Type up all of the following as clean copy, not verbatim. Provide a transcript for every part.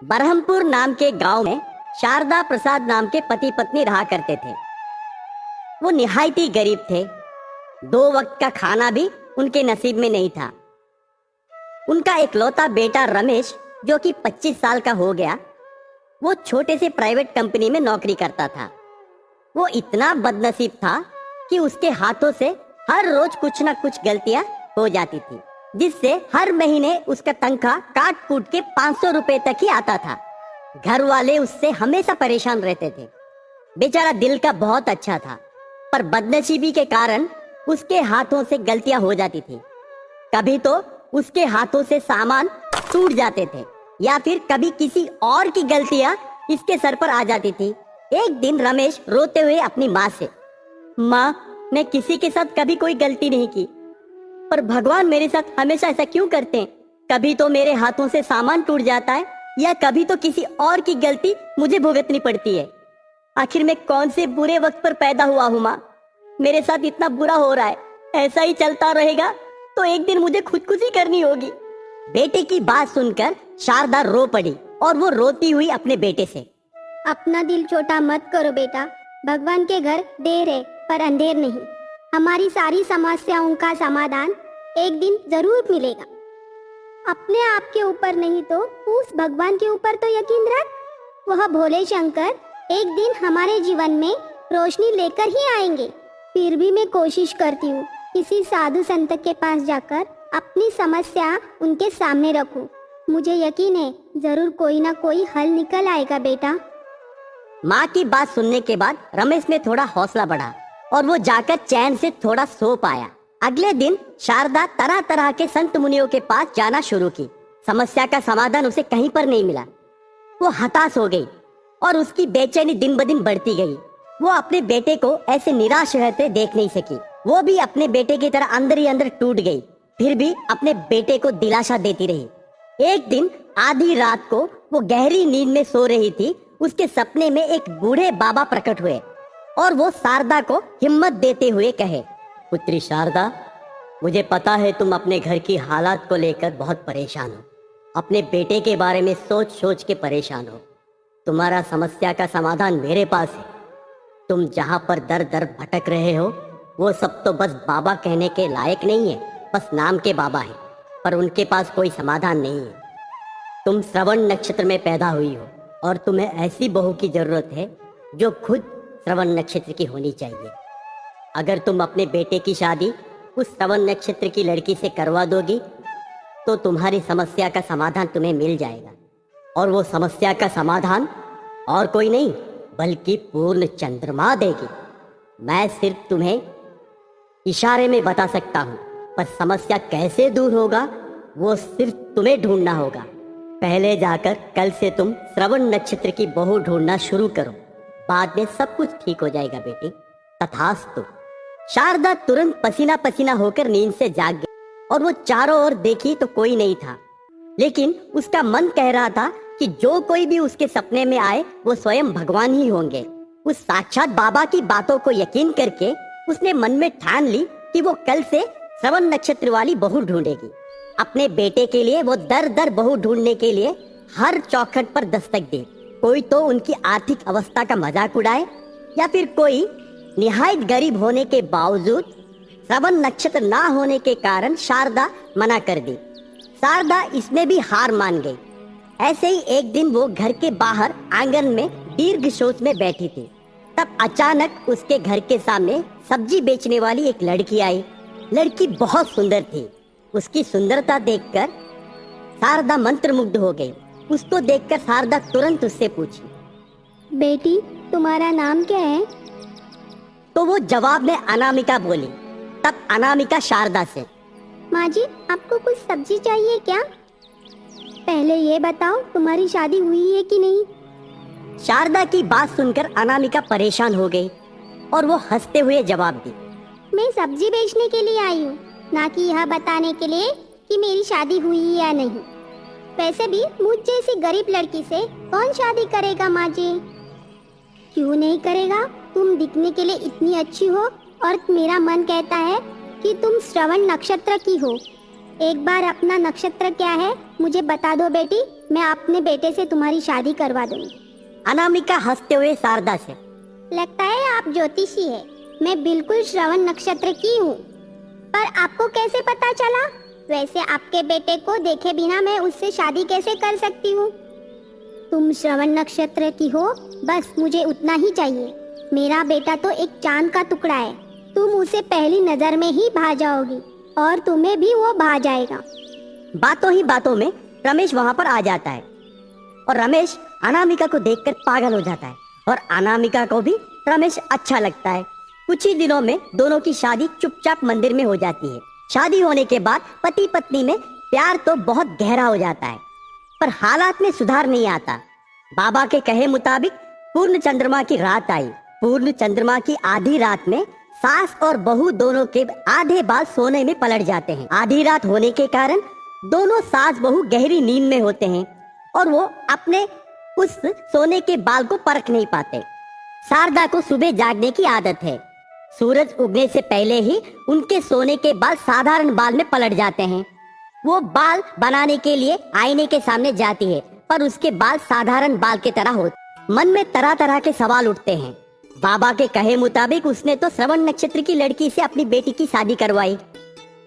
बरहमपुर नाम के गांव में शारदा प्रसाद नाम के पति पत्नी रहा करते थे। वो निहायत ही गरीब थे। 2 वक्त का खाना भी उनके नसीब में नहीं था। उनका इकलौता बेटा रमेश, जो कि 25 साल का हो गया, वो छोटे से प्राइवेट कंपनी में नौकरी करता था। वो इतना बदनसीब था कि उसके हाथों से हर रोज कुछ ना कुछ गलतियां हो जाती थी, जिससे हर महीने उसका तनख्वाह काट कूट के 500 रुपए तक ही आता था। घर वाले उससे हमेशा परेशान रहते थे। बेचारा दिल का बहुत अच्छा था, पर बदनसीबी के कारण उसके हाथों से गलतियां हो जाती थी। कभी तो उसके हाथों से सामान टूट जाते थे, या फिर कभी किसी और की गलतियां इसके सर पर आ जाती थी। एक दिन रमेश रोते हुए अपनी माँ से, माँ, मैं किसी के साथ कभी कोई गलती नहीं की, पर भगवान मेरे साथ हमेशा ऐसा क्यों करते हैं? कभी तो मेरे हाथों से सामान टूट जाता है, या कभी तो किसी और की गलती मुझे भुगतनी पड़ती है। आखिर मैं कौन से बुरे वक्त पर पैदा हुआ हूँ माँ? मेरे साथ इतना बुरा हो रहा है। ऐसा ही चलता रहेगा तो एक दिन मुझे खुदकुशी करनी होगी। बेटे की बात सुनकर शारदा रो पड़ी और वो रोती हुई अपने बेटे से, अपना दिल छोटा मत करो बेटा। भगवान के घर देर है पर अंधेर नहीं। हमारी सारी समस्याओं का समाधान एक दिन जरूर मिलेगा। अपने आप के ऊपर नहीं तो उस भगवान के ऊपर तो यकीन रख। वह भोले शंकर एक दिन हमारे जीवन में रोशनी लेकर ही आएंगे। फिर भी मैं कोशिश करती हूँ किसी साधु संत के पास जाकर अपनी समस्या उनके सामने रखूं। मुझे यकीन है जरूर कोई ना कोई हल निकल आएगा बेटा। माँ की बात सुनने के बाद रमेश में थोड़ा हौसला बढ़ा और वो जाकर चैन से थोड़ा सो पाया। अगले दिन शारदा तरह तरह के संत मुनियों के पास जाना शुरू की। समस्या का समाधान उसे कहीं पर नहीं मिला। वो हताश हो गई और उसकी बेचैनी दिन ब दिन बढ़ती गई। वो अपने बेटे को ऐसे निराश रहते देख नहीं सकी। वो भी अपने बेटे की तरह अंदर ही अंदर टूट गई, फिर भी अपने बेटे को दिलासा देती रही। एक दिन आधी रात को वो गहरी नींद में सो रही थी। उसके सपने में एक बूढ़े बाबा प्रकट हुए और वो शारदा को हिम्मत देते हुए कहे, पुत्री शारदा, मुझे पता है तुम अपने घर की हालात को लेकर बहुत परेशान हो। अपने बेटे के बारे में सोच सोच के परेशान हो। तुम्हारा समस्या का समाधान मेरे पास है। तुम जहाँ पर दर दर भटक रहे हो वो सब तो बस बाबा कहने के लायक नहीं है, बस नाम के बाबा हैं, पर उनके पास कोई समाधान नहीं है। तुम श्रवण नक्षत्र में पैदा हुई हो और तुम्हें ऐसी बहू की जरूरत है जो खुद श्रवण नक्षत्र की होनी चाहिए। अगर तुम अपने बेटे की शादी उस श्रवण नक्षत्र की लड़की से करवा दोगी तो तुम्हारी समस्या का समाधान तुम्हें मिल जाएगा। और वो समस्या का समाधान और कोई नहीं बल्कि पूर्ण चंद्रमा देगी। मैं सिर्फ तुम्हें इशारे में बता सकता हूँ, पर समस्या कैसे दूर होगा वो सिर्फ तुम्हें ढूंढना होगा। पहले जाकर कल से तुम श्रवण नक्षत्र की बहू ढूंढना शुरू करो, बाद में सब कुछ ठीक हो जाएगा बेटी। तथास्तु। शारदा तुरंत पसीना पसीना होकर नींद से जाग गई और वो चारों ओर देखी तो कोई नहीं था, लेकिन उसका मन कह रहा था कि जो कोई भी उसके सपने में आए वो स्वयं भगवान ही होंगे। उस साक्षात बाबा की बातों को यकीन करके उसने मन में ठान ली कि वो कल से श्रवण नक्षत्र वाली बहू ढूंढेगी। अपने बेटे के लिए वो दर दर बहू ढूंढने के लिए हर चौखट पर दस्तक दी। कोई तो उनकी आर्थिक अवस्था का मजाक उड़ाए, या फिर कोई निहायत गरीब होने के बावजूद श्रवण नक्षत्र ना होने के कारण शारदा मना कर दी। शारदा इसमें भी हार मान गई। ऐसे ही एक दिन वो घर के बाहर आंगन में दीर्घ सोच में बैठी थी। तब अचानक उसके घर के सामने सब्जी बेचने वाली एक लड़की आई। लड़की बहुत सुंदर थी। उसकी सुंदरता देखकर शारदा मंत्रमुग्ध हो गई। उसको देखकर शारदा तुरंत उससे पूछी, बेटी तुम्हारा नाम क्या है? तो वो जवाब में अनामिका बोली। तब अनामिका शारदा से, माँ जी, आपको कुछ सब्जी चाहिए क्या? पहले ये बताओ तुम्हारी शादी हुई है कि नहीं? शारदा की बात सुनकर अनामिका परेशान हो गई और वो हंसते हुए जवाब दी, मैं सब्जी बेचने के लिए आई हूँ, ना कि यह बताने के लिए कि मेरी शादी हुई या नहीं। वैसे भी मुझ जैसी गरीब लड़की से कौन शादी करेगा माँ जी? क्यों नहीं करेगा? तुम दिखने के लिए इतनी अच्छी हो और मेरा मन कहता है कि तुम श्रवण नक्षत्र की हो। एक बार अपना नक्षत्र क्या है मुझे बता दो बेटी, मैं अपने बेटे से तुम्हारी शादी करवा दूंगी। अनामिका हंसते हुए शारदा से, लगता है आप ज्योतिषी है। मैं बिल्कुल श्रवण नक्षत्र की हूँ। पर आपको कैसे पता चला? वैसे आपके बेटे को देखे बिना मैं उससे शादी कैसे कर सकती हूँ? तुम श्रवण नक्षत्र की हो, बस मुझे उतना ही चाहिए। मेरा बेटा तो एक चांद का टुकड़ा है। तुम उसे पहली नजर में ही भा जाओगी और तुम्हें भी वो भा जाएगा। बातों ही बातों में रमेश वहां पर आ जाता है और रमेश अनामिका को देखकर पागल हो जाता है और अनामिका को भी रमेश अच्छा लगता है। कुछ ही दिनों में दोनों की शादी चुपचाप मंदिर में हो जाती है। शादी होने के बाद पति पत्नी में प्यार तो बहुत गहरा हो जाता है, पर हालात में सुधार नहीं आता। बाबा के कहे मुताबिक पूर्ण चंद्रमा की रात आई। पूर्ण चंद्रमा की आधी रात में सास और बहू दोनों के आधे बाल सोने में पलट जाते हैं। आधी रात होने के कारण दोनों सास बहू गहरी नींद में होते हैं और वो अपने उस सोने के बाल को परख नहीं पाते। शारदा को सुबह जागने की आदत है। सूरज उगने से पहले ही उनके सोने के बाल साधारण बाल में पलट जाते हैं। वो बाल बनाने के लिए आईने के सामने जाती है, पर उसके बाल साधारण बाल की तरह होते। मन में तरह तरह के सवाल उठते हैं। बाबा के कहे मुताबिक उसने तो श्रवण नक्षत्र की लड़की से अपनी बेटी की शादी करवाई,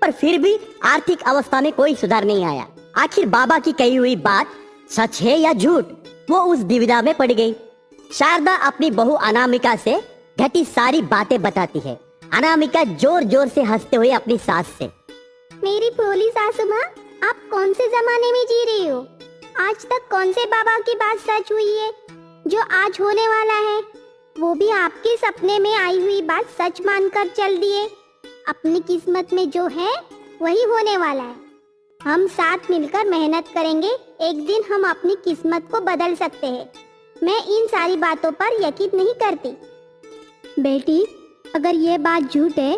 पर फिर भी आर्थिक अवस्था में कोई सुधार नहीं आया। आखिर बाबा की कही हुई बात सच है या झूठ? वो उस दुविधा में पड़ गई। शारदा अपनी बहू अनामिका से घटी सारी बातें बताती है। अनामिका जोर जोर से हंसते हुए अपनी सास से, मेरी भोली सासू माँ, आप कौन से जमाने में जी रही हो? आज तक कौन से बाबा की बात सच हुई है जो आज होने वाला है? वो भी आपके सपने में आई हुई बात सच मानकर चल दिए। अपनी किस्मत में जो है वही होने वाला है। हम साथ मिलकर मेहनत करेंगे, एक दिन हम अपनी किस्मत को बदल सकते हैं। मैं इन सारी बातों पर यकीन नहीं करती। बेटी, अगर ये बात झूठ है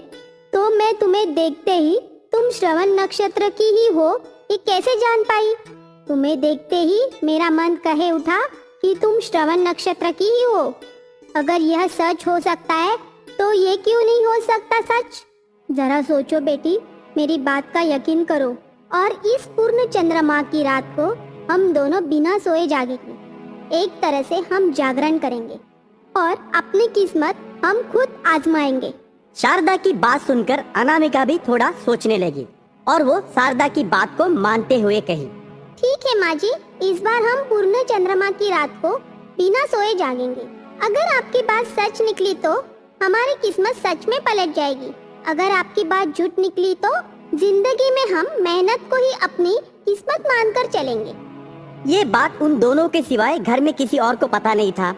तो मैं तुम्हें देखते ही तुम श्रवण नक्षत्र की ही हो ये कैसे जान पाई? तुम्हें देखते ही मेरा मन कहे उठा कि तुम श्रवण नक्षत्र की ही हो। अगर यह सच हो सकता है तो ये क्यों नहीं हो सकता सच? जरा सोचो बेटी, मेरी बात का यकीन करो और इस पूर्ण चंद्रमा की रात को हम दोनों बिना सोए जागेंगे। एक तरह से हम जागरण करेंगे और अपनी किस्मत हम खुद आजमाएंगे। शारदा की बात सुनकर अनामिका भी थोड़ा सोचने लगी और वो शारदा की बात को मानते हुए कही, ठीक है माँ जी, इस बार हम पूर्ण चंद्रमा की रात को बिना सोए जागेंगे। अगर आपकी बात सच निकली तो हमारी किस्मत सच में पलट जाएगी। अगर आपकी बात झूठ निकली तो जिंदगी में हम मेहनत को ही अपनी किस्मत मानकर चलेंगे। ये बात उन दोनों के सिवाय घर में किसी और को पता नहीं था।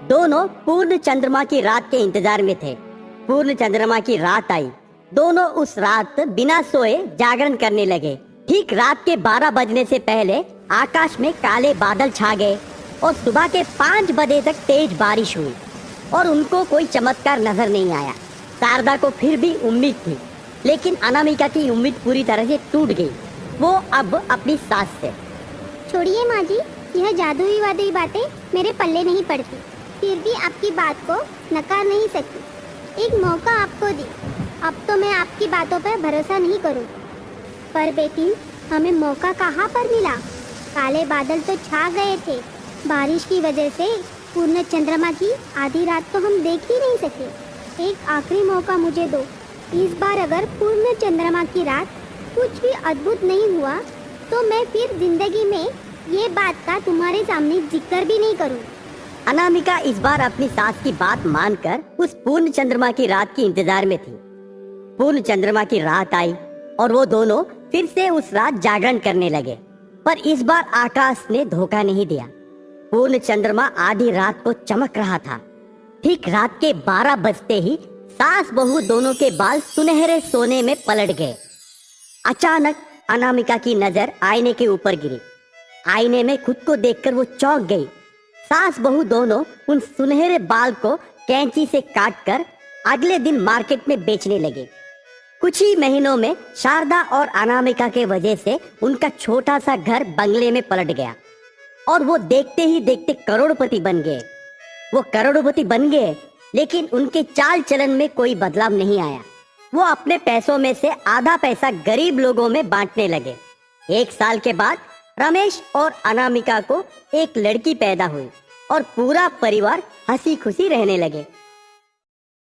दोनों पूर्ण चंद्रमा की रात के इंतजार में थे। पूर्ण चंद्रमा की रात आई। दोनों उस रात बिना सोए जागरण करने लगे। ठीक रात के 12 बजने से पहले आकाश में काले बादल छा गए और सुबह के 5 बजे तक तेज बारिश हुई और उनको कोई चमत्कार नजर नहीं आया। शारदा को फिर भी उम्मीद थी, लेकिन अनामिका की उम्मीद पूरी तरह से टूट गई। वो अब अपनी सास से, छोड़िए माँ जी, यह जादुई वादुई बातें मेरे पल्ले नहीं पड़ती। फिर भी आपकी बात को नकार नहीं सकती। एक मौका आपको दी, अब तो मैं आपकी बातों पर भरोसा नहीं करूँ। पर बेटी, हमें मौका कहाँ पर मिला? काले बादल तो छा गए थे। बारिश की वजह से पूर्ण चंद्रमा की आधी रात तो हम देख ही नहीं सके। एक आखिरी मौका मुझे दो। इस बार अगर पूर्ण चंद्रमा की रात कुछ भी अद्भुत नहीं हुआ तो मैं फिर जिंदगी में ये बात का तुम्हारे सामने जिक्र भी नहीं करूँ। अनामिका इस बार अपनी सास की बात मानकर उस पूर्ण चंद्रमा की रात की इंतजार में थी। पूर्ण चंद्रमा की रात आई और वो दोनों फिर से उस रात जागरण करने लगे, पर इस बार आकाश ने धोखा नहीं दिया। पूर्ण चंद्रमा आधी रात को चमक रहा था। ठीक रात के 12 बजते ही सास बहू दोनों के बाल सुनहरे सोने में पलट गए। अचानक अनामिका की नजर आईने के ऊपर गिरी। आईने में खुद को देखकर वो चौंक गई। सास बहू दोनों उन सुनहरे बाल को कैंची से काटकर अगले दिन मार्केट में बेचने लगे। कुछ ही महीनों में शारदा और अनामिका के वजह से उनका छोटा सा घर बंगले में पलट गया और वो देखते ही देखते करोड़पति बन गए। वो करोड़पति बन गए, लेकिन उनके चाल चलन में कोई बदलाव नहीं आया। वो अपने पैसों में से आधा पैसा गरीब लोगों में बांटने लगे। 1 साल के बाद रमेश और अनामिका को एक लड़की पैदा हुई और पूरा परिवार हंसी खुशी रहने लगे।